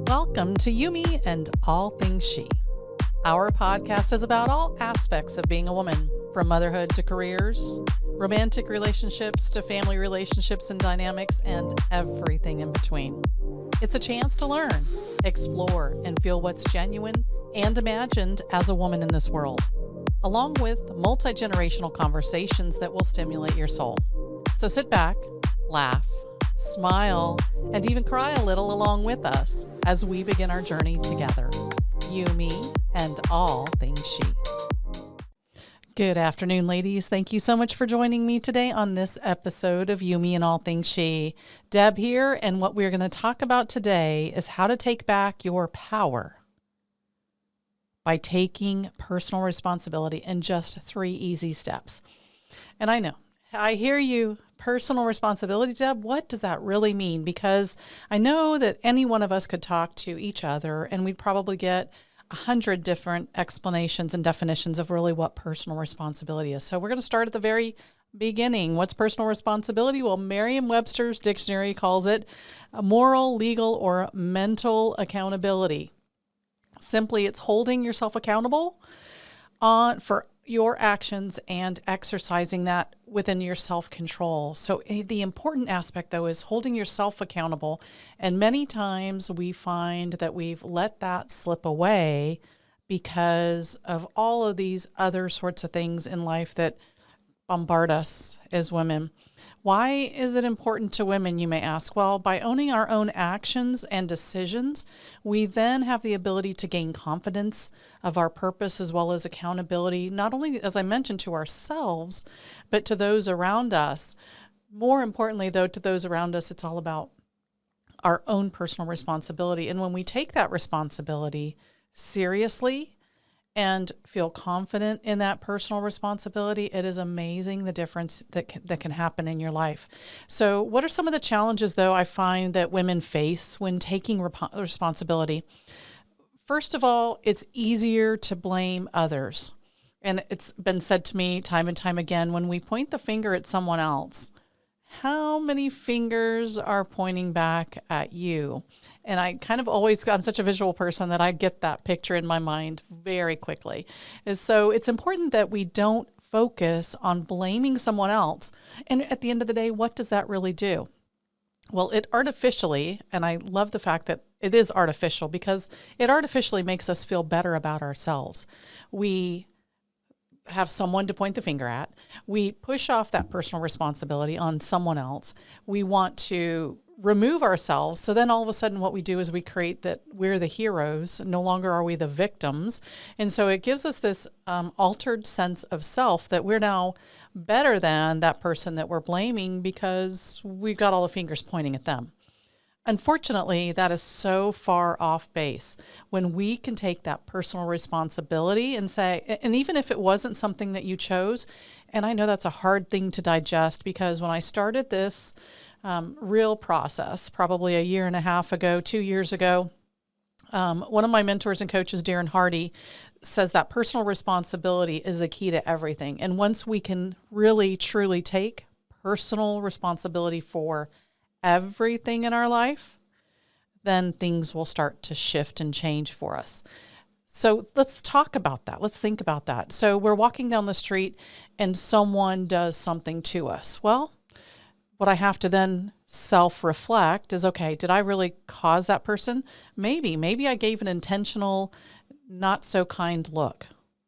Welcome to Yumi and All Things She. Our podcast is about all aspects of being a woman, from motherhood to careers, romantic relationships to family relationships and dynamics, and everything in between. It's a chance to learn, explore, and feel what's genuine and imagined as a woman in this world, along with multi-generational conversations that will stimulate your soul. So sit back, laugh, smile, and even cry a little along with us as we begin our journey together. Yumi and All Things She. Good afternoon, ladies. Thank you so much for joining me today on this episode of Yumi and All Things She. Deb here, and what we're going to talk about today is how to take back your power by taking personal responsibility in just 3 easy steps. And I know, I hear you, personal responsibility, Deb, what does that really mean? Because I know that any one of us could talk to each other and we'd probably get 100 different explanations and definitions of really what personal responsibility is. So we're going to start at the very beginning. What's personal responsibility? Well, Merriam Webster's dictionary calls it moral, legal, or mental accountability. Simply, it's holding yourself accountable for your actions and exercising that within your self-control. So the important aspect, though, is holding yourself accountable. And many times we find that we've let that slip away because of all of these other sorts of things in life that bombard us as women. Why is it important to women, you may ask? Well, by owning our own actions and decisions, we then have the ability to gain confidence of our purpose as well as accountability, not only, as I mentioned, to ourselves, but to those around us. More importantly, though, to those around us, it's all about our own personal responsibility. And when we take that responsibility seriously and feel confident in that personal responsibility, it is amazing the difference that can happen in your life. So what are some of the challenges, though, I find that women face when taking responsibility? First of all, it's easier to blame others. And it's been said to me time and time again, when we point the finger at someone else, how many fingers are pointing back at you? And I kind of I'm such a visual person that I get that picture in my mind very quickly. And so it's important that we don't focus on blaming someone else. And at the end of the day, what does that really do? Well, it artificially, and I love the fact that it is artificial because it artificially makes us feel better about ourselves. We have someone to point the finger at. We push off that personal responsibility on someone else. We want to remove ourselves. So then all of a sudden what we do is we create that we're the heroes. No longer are we the victims. And so it gives us this altered sense of self that we're now better than that person that we're blaming because we've got all the fingers pointing at them. Unfortunately, that is so far off base. When we can take that personal responsibility and say, and even if it wasn't something that you chose, and I know that's a hard thing to digest because when I started this real process, probably a year and a half ago, 2 years ago, one of my mentors and coaches, Darren Hardy, says that personal responsibility is the key to everything. And once we can really, truly take personal responsibility for everything in our life, then things will start to shift and change for us. So let's talk about that. Let's think about that. So we're walking down the street and someone does something to us. Well, what I have to then self-reflect is, okay, did I really cause that person? Maybe I gave an intentional, not so kind look.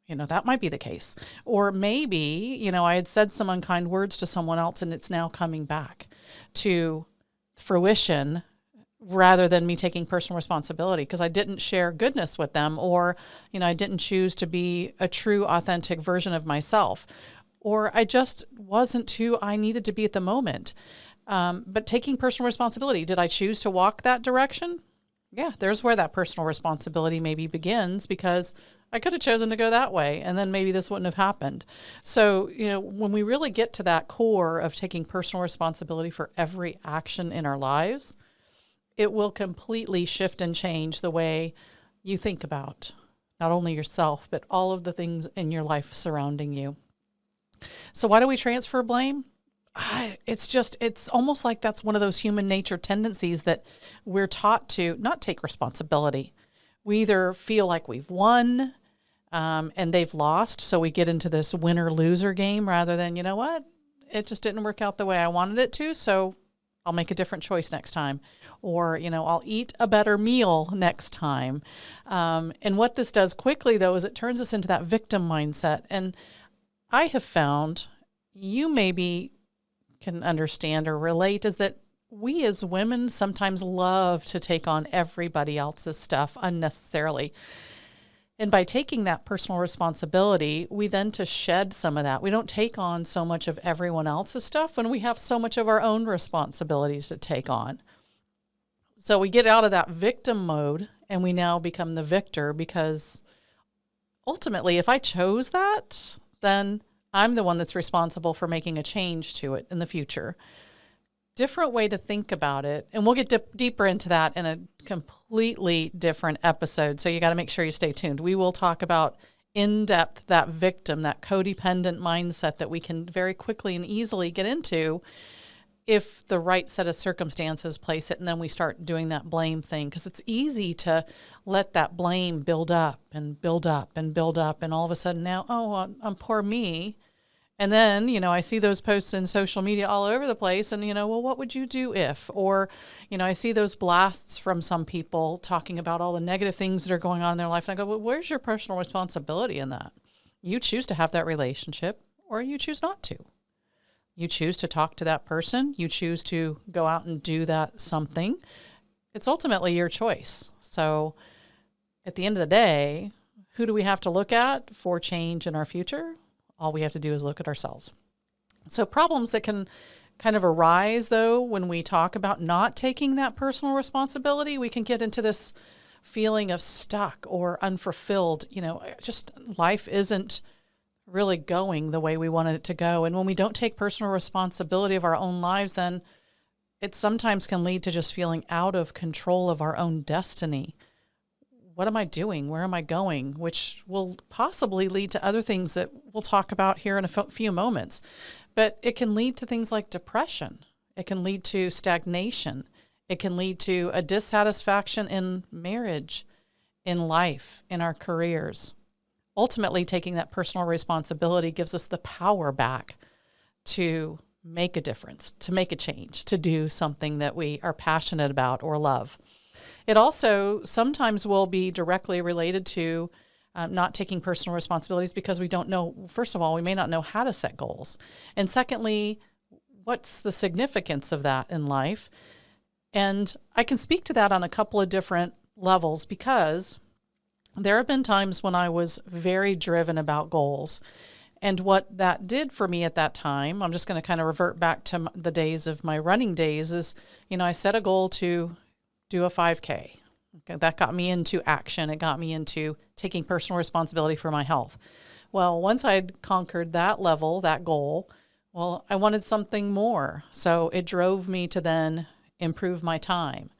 That might be the case. Or maybe, I had said some unkind words to someone else and it's now coming back to fruition rather than me taking personal responsibility because I didn't share goodness with them, or, I didn't choose to be a true, authentic version of myself, or I just wasn't who I needed to be at the moment. But taking personal responsibility, did I choose to walk that direction? Yeah, there's where that personal responsibility maybe begins because I could have chosen to go that way and then maybe this wouldn't have happened. So, when we really get to that core of taking personal responsibility for every action in our lives, it will completely shift and change the way you think about not only yourself, but all of the things in your life surrounding you. So why do we transfer blame? it's almost like that's one of those human nature tendencies that we're taught to not take responsibility. We either feel like we've won and they've lost, so we get into this winner-loser game rather than, you know what, it just didn't work out the way I wanted it to, so I'll make a different choice next time. Or, I'll eat a better meal next time. And what this does quickly, though, is it turns us into that victim mindset. And I have found, you maybe can understand or relate, is that we as women sometimes love to take on everybody else's stuff unnecessarily. And by taking that personal responsibility, we then to shed some of that. We don't take on so much of everyone else's stuff when we have so much of our own responsibilities to take on. So we get out of that victim mode and we now become the victor, because ultimately, if I chose that, then I'm the one that's responsible for making a change to it in the future. Different way to think about it. And we'll get deeper into that in a completely different episode. So you got to make sure you stay tuned. We will talk about in depth that victim, that codependent mindset that we can very quickly and easily get into if the right set of circumstances place it. And then we start doing that blame thing, because it's easy to let that blame build up and build up and build up. And all of a sudden now, I'm poor me. And then, I see those posts in social media all over the place and, well, what would you do if? Or, I see those blasts from some people talking about all the negative things that are going on in their life. And I go, well, where's your personal responsibility in that? You choose to have that relationship or you choose not to. You choose to talk to that person. You choose to go out and do that something. It's ultimately your choice. So at the end of the day, who do we have to look at for change in our future? All we have to do is look at ourselves. So problems that can kind of arise, though, when we talk about not taking that personal responsibility, we can get into this feeling of stuck or unfulfilled. Just life isn't really going the way we wanted it to go. And when we don't take personal responsibility of our own lives, then it sometimes can lead to just feeling out of control of our own destiny. What am I doing? Where am I going? Which will possibly lead to other things that we'll talk about here in a few moments. But it can lead to things like depression. It can lead to stagnation. It can lead to a dissatisfaction in marriage, in life, in our careers. Ultimately, taking that personal responsibility gives us the power back to make a difference, to make a change, to do something that we are passionate about or love. It also sometimes will be directly related to not taking personal responsibilities because we don't know, first of all, we may not know how to set goals. And secondly, what's the significance of that in life? And I can speak to that on a couple of different levels, because there have been times when I was very driven about goals. And what that did for me at that time, I'm just going to kind of revert back to the days of my running days, is, I set a goal to do a 5K. Okay, that got me into action. It got me into taking personal responsibility for my health. Well, once I'd conquered that level, that goal, well, I wanted something more. So it drove me to then improve my time,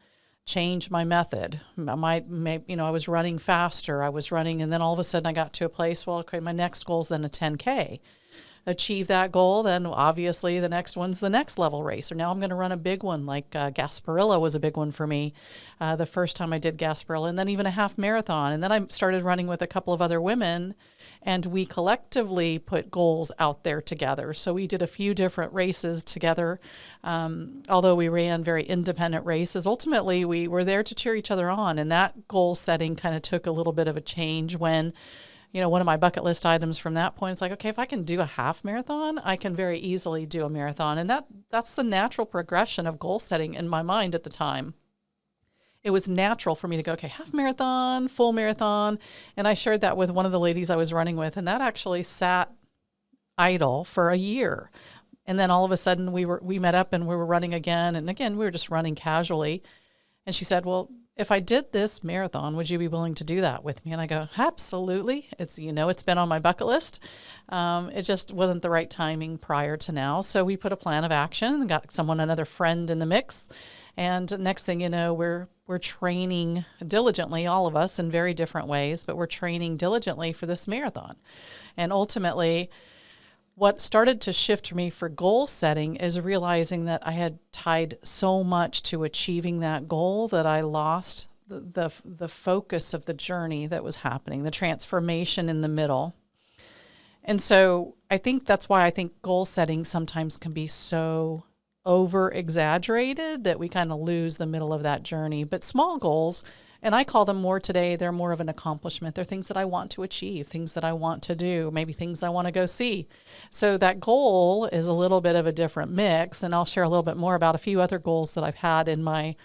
change my method. I was running faster. And then all of a sudden I got to a place, well, okay, my next goal is then a 10K. Achieve that goal, then obviously the next one's the next level race. Or now I'm going to run a big one, like Gasparilla was a big one for me the first time I did Gasparilla, and then even a half marathon. And then I started running with a couple of other women, and we collectively put goals out there together. So we did a few different races together. Although we ran very independent races, ultimately we were there to cheer each other on. And that goal setting kind of took a little bit of a change when, one of my bucket list items from that point is like, okay, if I can do a half marathon, I can very easily do a marathon. And that's the natural progression of goal setting in my mind at the time. It was natural for me to go, okay, half marathon, full marathon. And I shared that with one of the ladies I was running with, and that actually sat idle for a year. And then all of a sudden we met up and we were running again. And again, we were just running casually. And she said, well, if I did this marathon, would you be willing to do that with me? And I go, absolutely. It's been on my bucket list. It just wasn't the right timing prior to now. So we put a plan of action and got another friend in the mix. And next thing you know, we're training diligently, all of us in very different ways, but we're training diligently for this marathon. And ultimately, what started to shift me for goal setting is realizing that I had tied so much to achieving that goal that I lost the focus of the journey that was happening, the transformation in the middle. And so I think that's why I think goal setting sometimes can be so over exaggerated that we kind of lose the middle of that journey. But small goals, and I call them more today, they're more of an accomplishment. They're things that I want to achieve, things that I want to do, maybe things I want to go see. So that goal is a little bit of a different mix, and I'll share a little bit more about a few other goals that I've had in my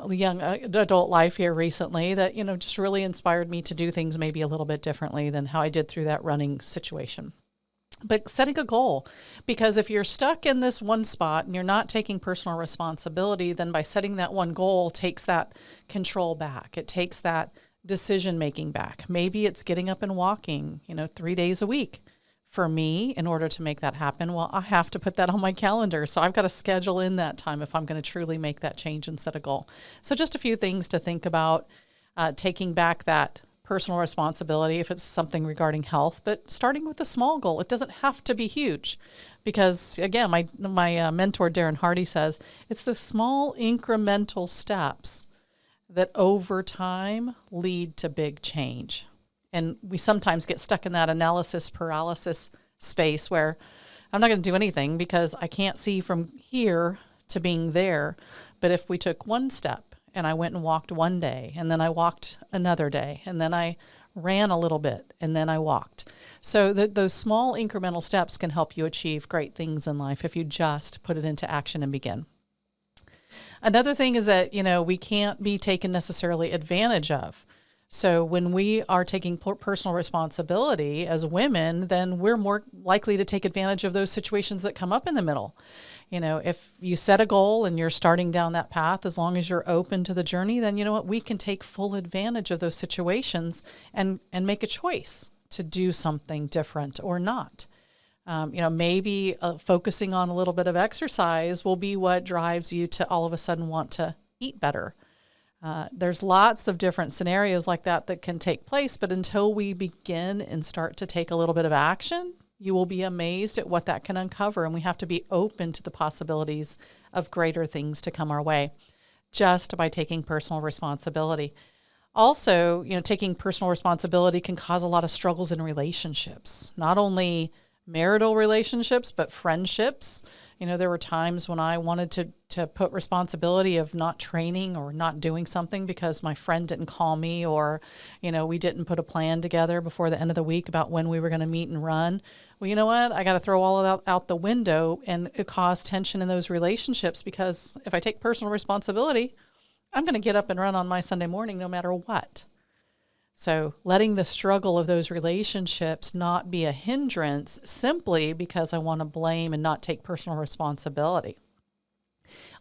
young adult life here recently that, just really inspired me to do things maybe a little bit differently than how I did through that running situation. But setting a goal, because if you're stuck in this one spot and you're not taking personal responsibility, then by setting that one goal takes that control back. It takes that decision making back. Maybe it's getting up and walking, 3 days a week. For me, in order to make that happen, well, I have to put that on my calendar. So I've got to schedule in that time if I'm going to truly make that change and set a goal. So just a few things to think about, taking back that personal responsibility if it's something regarding health, but starting with a small goal. It doesn't have to be huge because, again, my mentor, Darren Hardy, says it's the small incremental steps that over time lead to big change. And we sometimes get stuck in that analysis paralysis space where I'm not going to do anything because I can't see from here to being there. But if we took one step, and I went and walked one day, and then I walked another day, and then I ran a little bit, and then I walked. So those small incremental steps can help you achieve great things in life if you just put it into action and begin. Another thing is that, we can't be taken necessarily advantage of. So when we are taking personal responsibility as women, then we're more likely to take advantage of those situations that come up in the middle. If you set a goal and you're starting down that path, as long as you're open to the journey, then you know what, we can take full advantage of those situations and make a choice to do something different or not. Maybe focusing on a little bit of exercise will be what drives you to all of a sudden want to eat better. There's lots of different scenarios like that can take place, but until we begin and start to take a little bit of action, you will be amazed at what that can uncover, and we have to be open to the possibilities of greater things to come our way just by taking personal responsibility. Also, taking personal responsibility can cause a lot of struggles in relationships, not only marital relationships, but friendships. There were times when I wanted to put responsibility of not training or not doing something because my friend didn't call me or, we didn't put a plan together before the end of the week about when we were going to meet and run. Well, you know what? I got to throw all of that out the window, and it caused tension in those relationships because if I take personal responsibility, I'm going to get up and run on my Sunday morning no matter what. So letting the struggle of those relationships not be a hindrance simply because I want to blame and not take personal responsibility.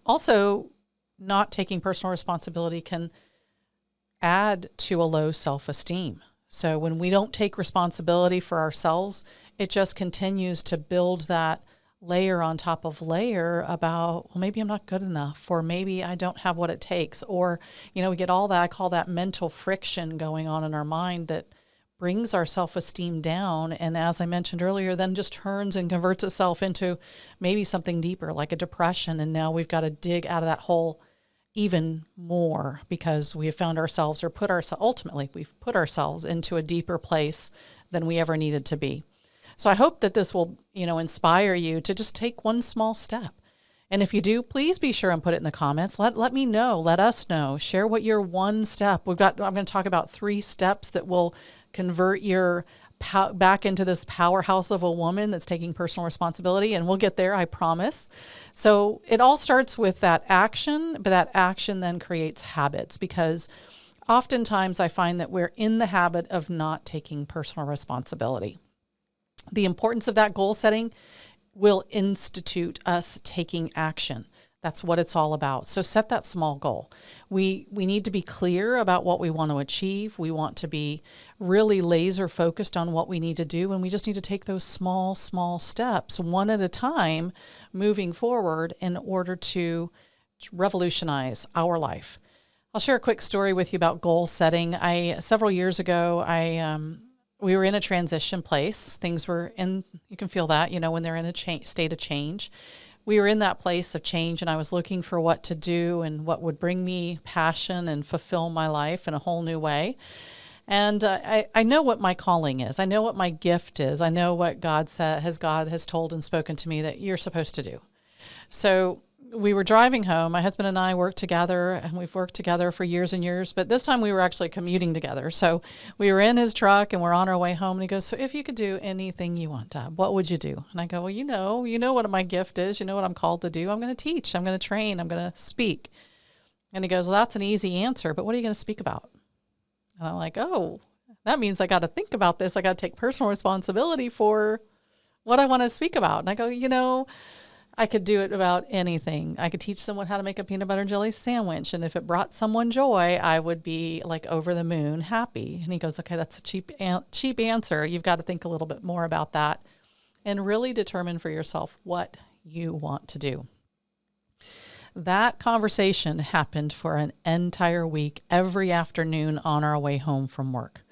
Also, not taking personal responsibility can add to a low self-esteem. So when we don't take responsibility for ourselves, it just continues to build that layer on top of layer about, well, maybe I'm not good enough, or maybe I don't have what it takes, or, we get all that, I call that mental friction going on in our mind that brings our self-esteem down. And as I mentioned earlier, then just turns and converts itself into maybe something deeper, like a depression. And now we've got to dig out of that hole even more because we have found ourselves ultimately we've put ourselves into a deeper place than we ever needed to be. So I hope that this will, inspire you to just take one small step. And if you do, please be sure and put it in the comments. Let me know. Let us know. Share what your one step. I'm going to talk about 3 steps that will convert your back into this powerhouse of a woman that's taking personal responsibility. And we'll get there, I promise. So it all starts with that action, but that action then creates habits because oftentimes I find that we're in the habit of not taking personal responsibility. The importance of that goal setting will institute us taking action. That's what it's all about. So set that small goal. We need to be clear about what we want to achieve. We want to be really laser focused on what we need to do. And we just need to take those small steps one at a time moving forward in order to revolutionize our life. I'll share a quick story with you about goal setting. Several years ago, I we were in a transition place. Things were you can feel that, when they're in a state of change. We were in that place of change, and I was looking for what to do and what would bring me passion and fulfill my life in a whole new way. And I know what my calling is. I know what my gift is. I know what God has told and spoken to me that you're supposed to do. So we were driving home. My husband and I worked together, and we've worked together for years and years, but this time we were actually commuting together. So we were in his truck and we're on our way home, and he goes, so if you could do anything you want, Deb, what would you do? And I go, well, you know what my gift is. You know what I'm called to do. I'm going to teach. I'm going to train. I'm going to speak. And he goes, well, that's an easy answer, but what are you going to speak about? And I'm like, oh, that means I got to think about this. I got to take personal responsibility for what I want to speak about. And I go, I could do it about anything. I could teach someone how to make a peanut butter and jelly sandwich. And if it brought someone joy, I would be like over the moon happy. And he goes, okay, that's a cheap answer. You've got to think a little bit more about that and really determine for yourself what you want to do. That conversation happened for an entire week, every afternoon on our way home from work.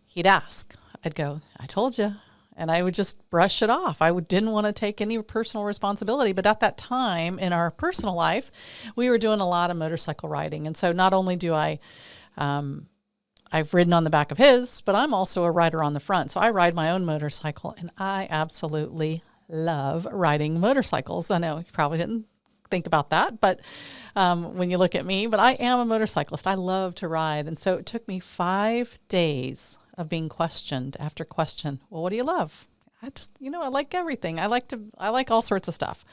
He'd ask, I'd go, I told you. And I would just brush it off. I didn't want to take any personal responsibility. But at that time in our personal life, we were doing a lot of motorcycle riding. And so not only do I've ridden on the back of his, but I'm also a rider on the front. So I ride my own motorcycle, and I absolutely love riding motorcycles. I know you probably didn't think about that, but when you look at me, but I am a motorcyclist. I love to ride. And so it took me 5 days of being questioned after question. Well, what do you love? I just, I like everything. I like all sorts of stuff.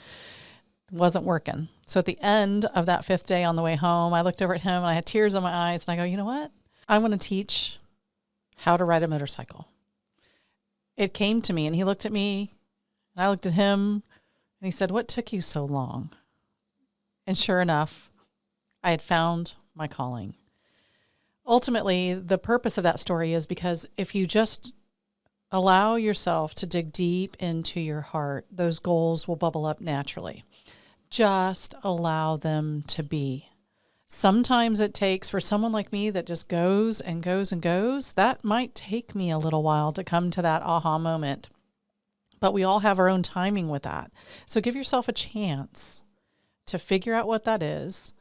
It wasn't working. So at the end of that 5th day on the way home, I looked over at him and I had tears in my eyes, and I go, you know what? I want to teach how to ride a motorcycle. It came to me, and he looked at me and I looked at him, and he said, what took you so long? And sure enough, I had found my calling. Ultimately, the purpose of that story is because if you just allow yourself to dig deep into your heart, those goals will bubble up naturally. Just allow them to be. Sometimes it takes, for someone like me that just goes and goes and goes, that might take me a little while to come to that aha moment. But we all have our own timing with that. So give yourself a chance to figure out what that is.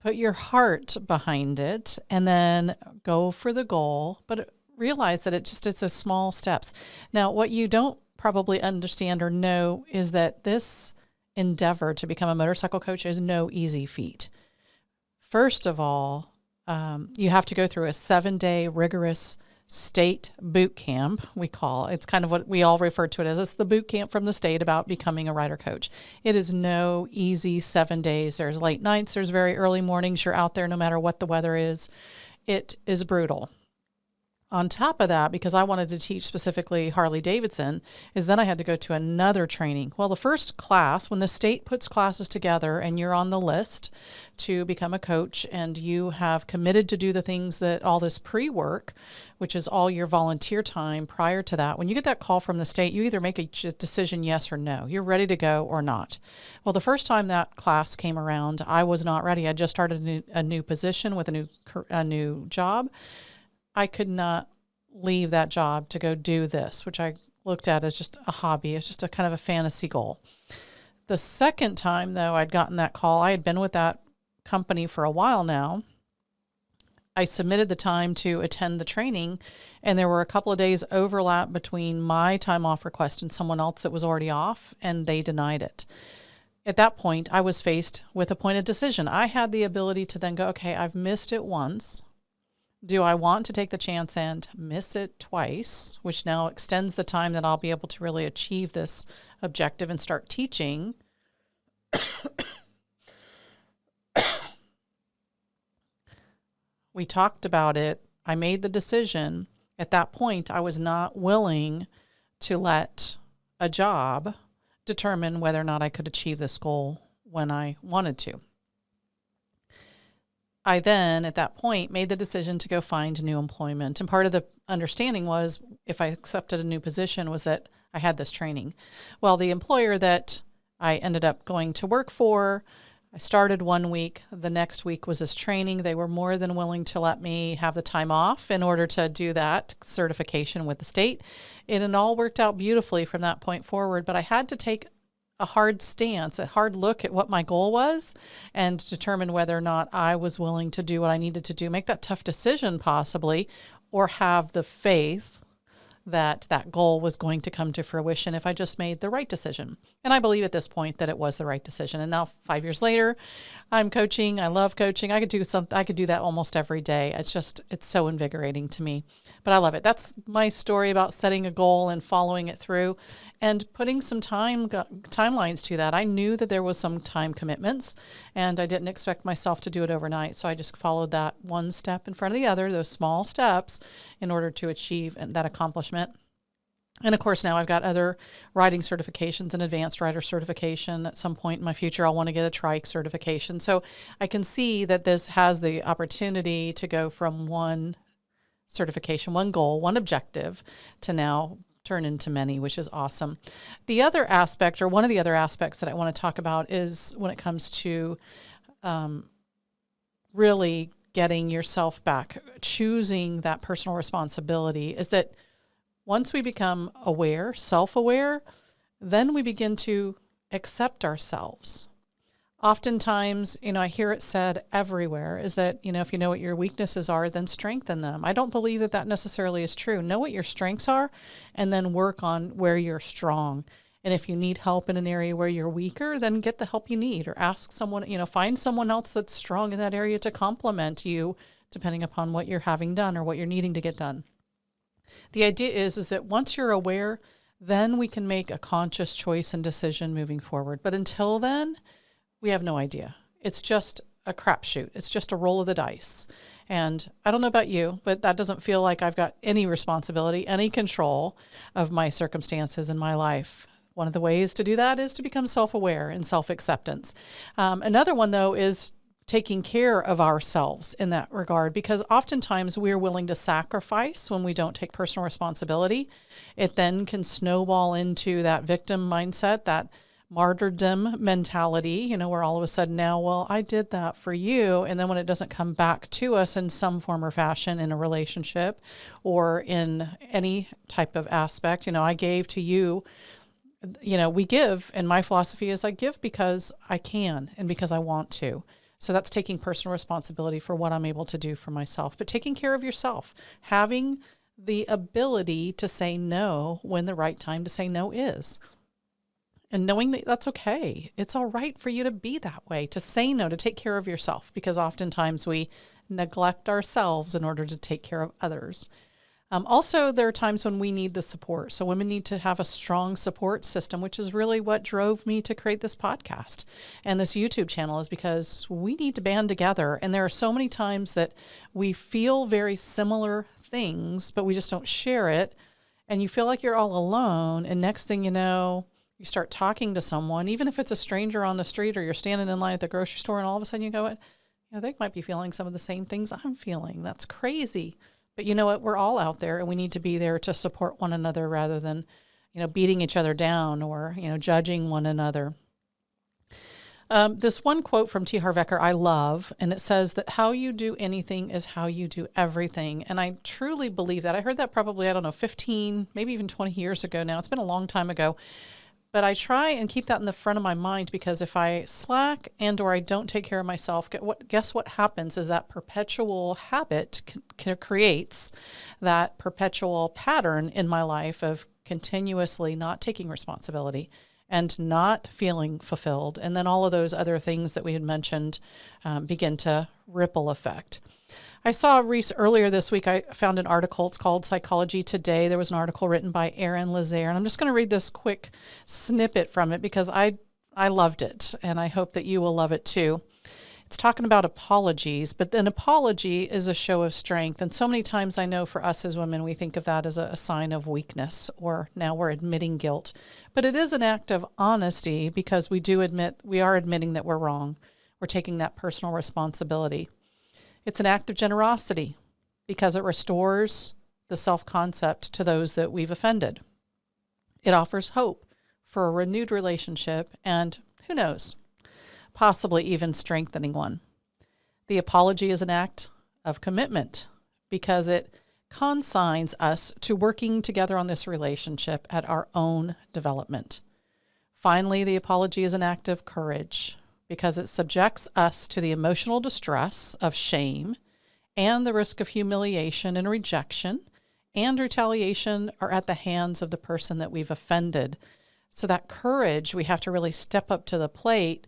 Put your heart behind it, and then go for the goal, but realize that it's a small steps. Now, what you don't probably understand or know is that this endeavor to become a motorcycle coach is no easy feat. First of all, you have to go through a 7-day rigorous state boot camp, it's kind of what we all refer to it as. It's the boot camp from the state about becoming a rider coach. It is no easy 7 days. There's late nights, there's very early mornings. You're out there no matter what the weather is. It is brutal. On top of that, because I wanted to teach specifically Harley Davidson, is then I had to go to another training. Well, the first class, when the state puts classes together and you're on the list to become a coach and you have committed to do the things that all this pre-work, which is all your volunteer time prior to that, when you get that call from the state, you either make a decision yes or no. You're ready to go or not. Well, the first time that class came around, I was not ready. I just started a new position with a new job. I could not leave that job to go do this, which I looked at as just a hobby. It's just a kind of a fantasy goal. The second time, though, I'd gotten that call, I had been with that company for a while now. I submitted the time to attend the training, and there were a couple of days overlap between my time off request and someone else that was already off, and they denied it. At that point, I was faced with a point of decision. I had the ability to then go, okay, I've missed it once. Do I want to take the chance and miss it twice, which now extends the time that I'll be able to really achieve this objective and start teaching? We talked about it. I made the decision. At that point, I was not willing to let a job determine whether or not I could achieve this goal when I wanted to. I then, at that point, made the decision to go find new employment. And part of the understanding was, if I accepted a new position, was that I had this training. Well, the employer that I ended up going to work for I started 1 week. The next week was this training. They were more than willing to let me have the time off in order to do that certification with the state. And it all worked out beautifully from that point forward. But I had to take a hard stance, a hard look at what my goal was and determine whether or not I was willing to do what I needed to do, make that tough decision possibly, or have the faith that that goal was going to come to fruition if I just made the right decision. And I believe at this point that it was the right decision. And now 5 years later, I'm coaching. I love coaching. I could do that almost every day. It's so invigorating to me, but I love it. That's my story about setting a goal and following it through and putting some timelines to that. I knew that there was some time commitments and I didn't expect myself to do it overnight. So I just followed that one step in front of the other, those small steps, in order to achieve that accomplishment. And of course, now I've got other writing certifications and advanced writer certification. At some point in my future, I'll want to get a trike certification. So I can see that this has the opportunity to go from one certification, one goal, one objective, to now turn into many, which is awesome. The other aspect, or one of the other aspects that I want to talk about, is when it comes to really getting yourself back, choosing that personal responsibility, is that once we become aware, self-aware, then we begin to accept ourselves. Oftentimes, I hear it said everywhere, is that, if you know what your weaknesses are, then strengthen them. I don't believe that that necessarily is true. Know what your strengths are and then work on where you're strong. And if you need help in an area where you're weaker, then get the help you need, or ask someone, find someone else that's strong in that area to complement you, depending upon what you're having done or what you're needing to get done. The idea is that once you're aware, then we can make a conscious choice and decision moving forward. But until then, we have no idea. It's just a crapshoot. It's just a roll of the dice. And I don't know about you, but that doesn't feel like I've got any responsibility, any control of my circumstances in my life. One of the ways to do that is to become self-aware and self-acceptance. Another one, though, is taking care of ourselves in that regard, because oftentimes we're willing to sacrifice when we don't take personal responsibility. It then can snowball into that victim mindset, that martyrdom mentality, where all of a sudden now, well, I did that for you. And then when it doesn't come back to us in some form or fashion in a relationship or in any type of aspect, I gave to you, we give. And my philosophy is I give because I can and because I want to. So that's taking personal responsibility for what I'm able to do for myself, but taking care of yourself, having the ability to say no when the right time to say no is. And knowing that that's okay. It's all right for you to be that way, to say no, to take care of yourself, because oftentimes we neglect ourselves in order to take care of others. Also, there are times when we need the support. So women need to have a strong support system, which is really what drove me to create this podcast and this YouTube channel, is because we need to band together. And there are so many times that we feel very similar things, but we just don't share it. And you feel like you're all alone. And next thing you know, you start talking to someone, even if it's a stranger on the street, or you're standing in line at the grocery store, and all of a sudden you go, they might be feeling some of the same things I'm feeling. That's crazy. But you know what? We're all out there, and we need to be there to support one another rather than, beating each other down or, judging one another. This one quote from T. Harv Eker I love, and it says that how you do anything is how you do everything. And I truly believe that. I heard that probably, 15, maybe even 20 years ago now. It's been a long time ago. But I try and keep that in the front of my mind, because if I slack or I don't take care of myself, guess what happens is that perpetual habit creates that perpetual pattern in my life of continuously not taking responsibility and not feeling fulfilled. And then all of those other things that we had mentioned begin to ripple effect. I saw earlier this week, I found an article. It's called Psychology Today. There was an article written by Aaron Lazaire, and I'm just going to read this quick snippet from it because I loved it, and I hope that you will love it too. It's talking about apologies, but an apology is a show of strength. And so many times I know for us as women, we think of that as a sign of weakness, or now we're admitting guilt. But it is an act of honesty, because we are admitting that we're wrong. We're taking that personal responsibility. It's an act of generosity, because it restores the self-concept to those that we've offended. It offers hope for a renewed relationship, and who knows, possibly even strengthening one. The apology is an act of commitment because it consigns us to working together on this relationship at our own development. Finally, the apology is an act of courage because it subjects us to the emotional distress of shame and the risk of humiliation and rejection and retaliation are at the hands of the person that we've offended. So that courage, we have to really step up to the plate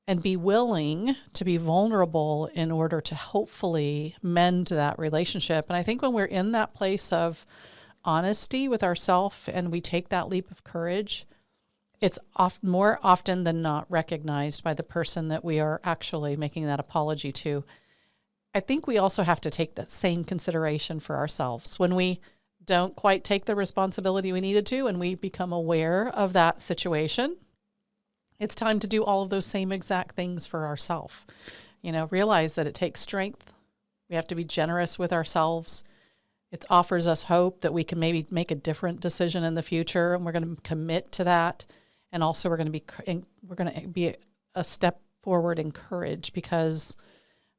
and be willing to be vulnerable in order to hopefully mend that relationship. And I think when we're in that place of honesty with ourselves and we take that leap of courage, it's more often than not recognized by the person that we are actually making that apology to. I think we also have to take that same consideration for ourselves. When we don't quite take the responsibility we needed to and we become aware of that situation, it's time to do all of those same exact things for ourselves. Realize that it takes strength. We have to be generous with ourselves. It offers us hope that we can maybe make a different decision in the future, and we're going to commit to that. And also we're going to be a step forward in courage because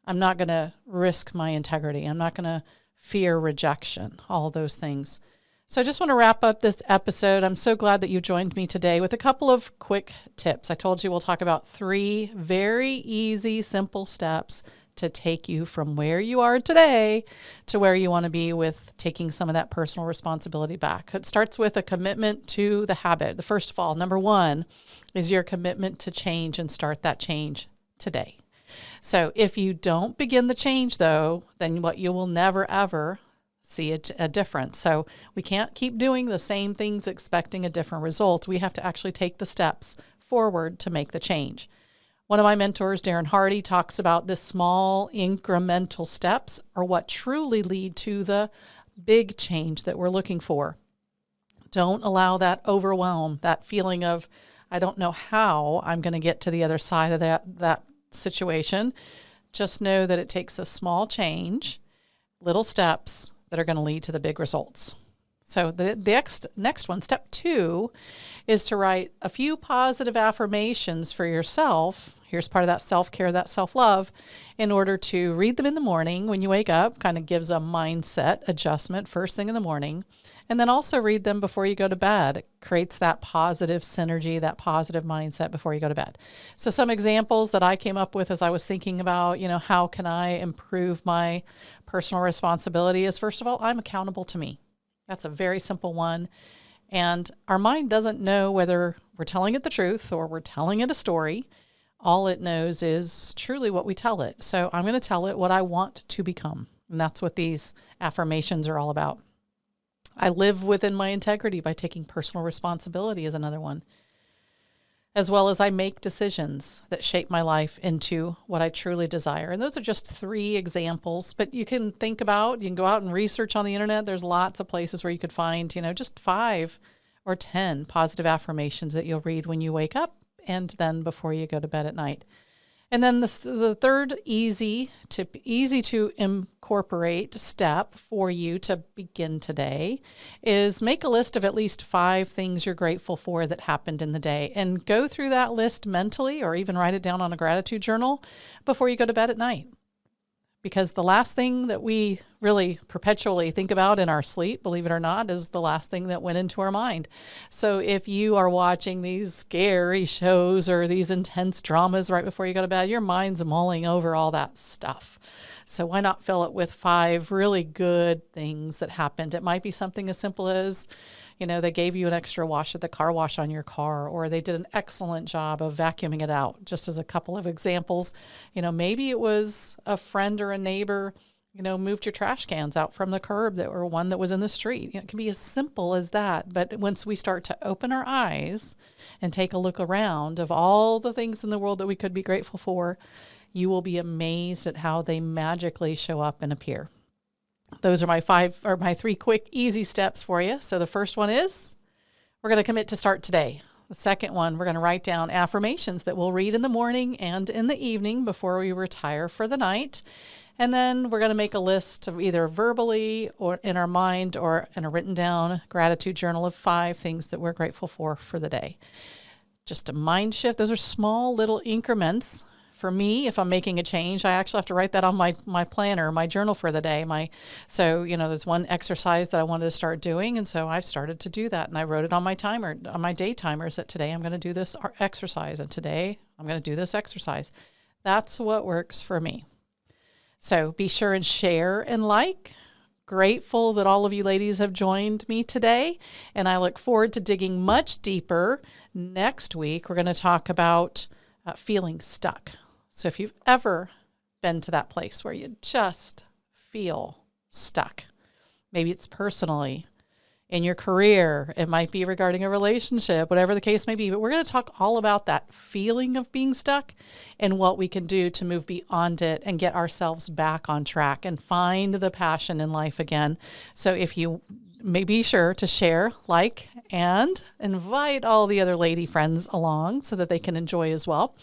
I'm not going to risk my integrity. I'm not going to fear rejection, all those things. So I just want to wrap up this episode. I'm so glad that you joined me today with a couple of quick tips. I told you we'll talk about 3 very easy, simple steps to take you from where you are today to where you want to be with taking some of that personal responsibility back. It starts with a commitment to the habit. The first of all, number 1 is your commitment to change and start that change today. So if you don't begin the change, though, then what you will never, ever see a difference. So we can't keep doing the same things expecting a different result. We have to actually take the steps forward to make the change. One of my mentors, Darren Hardy, talks about this small incremental steps are what truly lead to the big change that we're looking for. Don't allow that overwhelm, that feeling of, I don't know how I'm going to get to the other side of that situation. Just know that it takes a small change, little steps that are going to lead to the big results. So the next one, step 2, is to write a few positive affirmations for yourself. Here's part of that self-care, that self-love, in order to read them in the morning when you wake up, kind of gives a mindset adjustment first thing in the morning. And then also read them before you go to bed. It creates that positive synergy, that positive mindset before you go to bed. So some examples that I came up with as I was thinking about, how can I improve my personal responsibility is, first of all, I'm accountable to me. That's a very simple one. And our mind doesn't know whether we're telling it the truth or we're telling it a story. All it knows is truly what we tell it. So I'm going to tell it what I want to become. And that's what these affirmations are all about. I live within my integrity by taking personal responsibility is another one. As well as I make decisions that shape my life into what I truly desire. And those are just 3 examples, but you can think about, you can go out and research on the internet. There's lots of places where you could find, just 5 or 10 positive affirmations that you'll read when you wake up and then before you go to bed at night. And then the third easy to incorporate step for you to begin today is make a list of at least 5 things you're grateful for that happened in the day, and go through that list mentally or even write it down on a gratitude journal before you go to bed at night. Because the last thing that we really perpetually think about in our sleep, believe it or not, is the last thing that went into our mind. So if you are watching these scary shows or these intense dramas right before you go to bed, your mind's mulling over all that stuff. So why not fill it with 5 really good things that happened? It might be something as simple as, they gave you an extra wash at the car wash on your car, or they did an excellent job of vacuuming it out, just as a couple of examples. Maybe it was a friend or a neighbor, moved your trash cans out from the curb or one that was in the street. It can be as simple as that. But once we start to open our eyes and take a look around of all the things in the world that we could be grateful for, you will be amazed at how they magically show up and appear. Those are my 3 quick, easy steps for you. So the first one is we're going to commit to start today. The second one, we're going to write down affirmations that we'll read in the morning and in the evening before we retire for the night. And then we're going to make a list of either verbally or in our mind or in a written down gratitude journal of 5 things that we're grateful for the day. just a mind shift. Those are small little increments. For me, if I'm making a change, I actually have to write that on my planner, my journal for the day. So there's one exercise that I wanted to start doing, and so I've started to do that, and I wrote it on my timer, on my day timers, that today I'm going to do this exercise, and today I'm going to do this exercise. That's what works for me. So be sure and share and like. Grateful that all of you ladies have joined me today, and I look forward to digging much deeper. Next week, we're going to talk about feeling stuck. So if you've ever been to that place where you just feel stuck, maybe it's personally, in your career, it might be regarding a relationship, whatever the case may be, but we're going to talk all about that feeling of being stuck and what we can do to move beyond it and get ourselves back on track and find the passion in life again. So if you may be sure to share, like, and invite all the other lady friends along so that they can enjoy as well.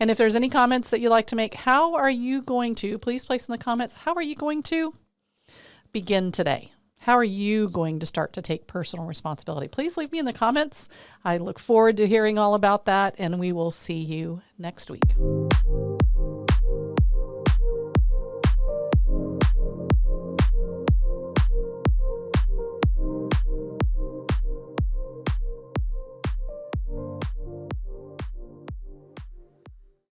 And if there's any comments that you'd like to make, please place in the comments, how are you going to begin today? How are you going to start to take personal responsibility? Please leave me in the comments. I look forward to hearing all about that, and we will see you next week.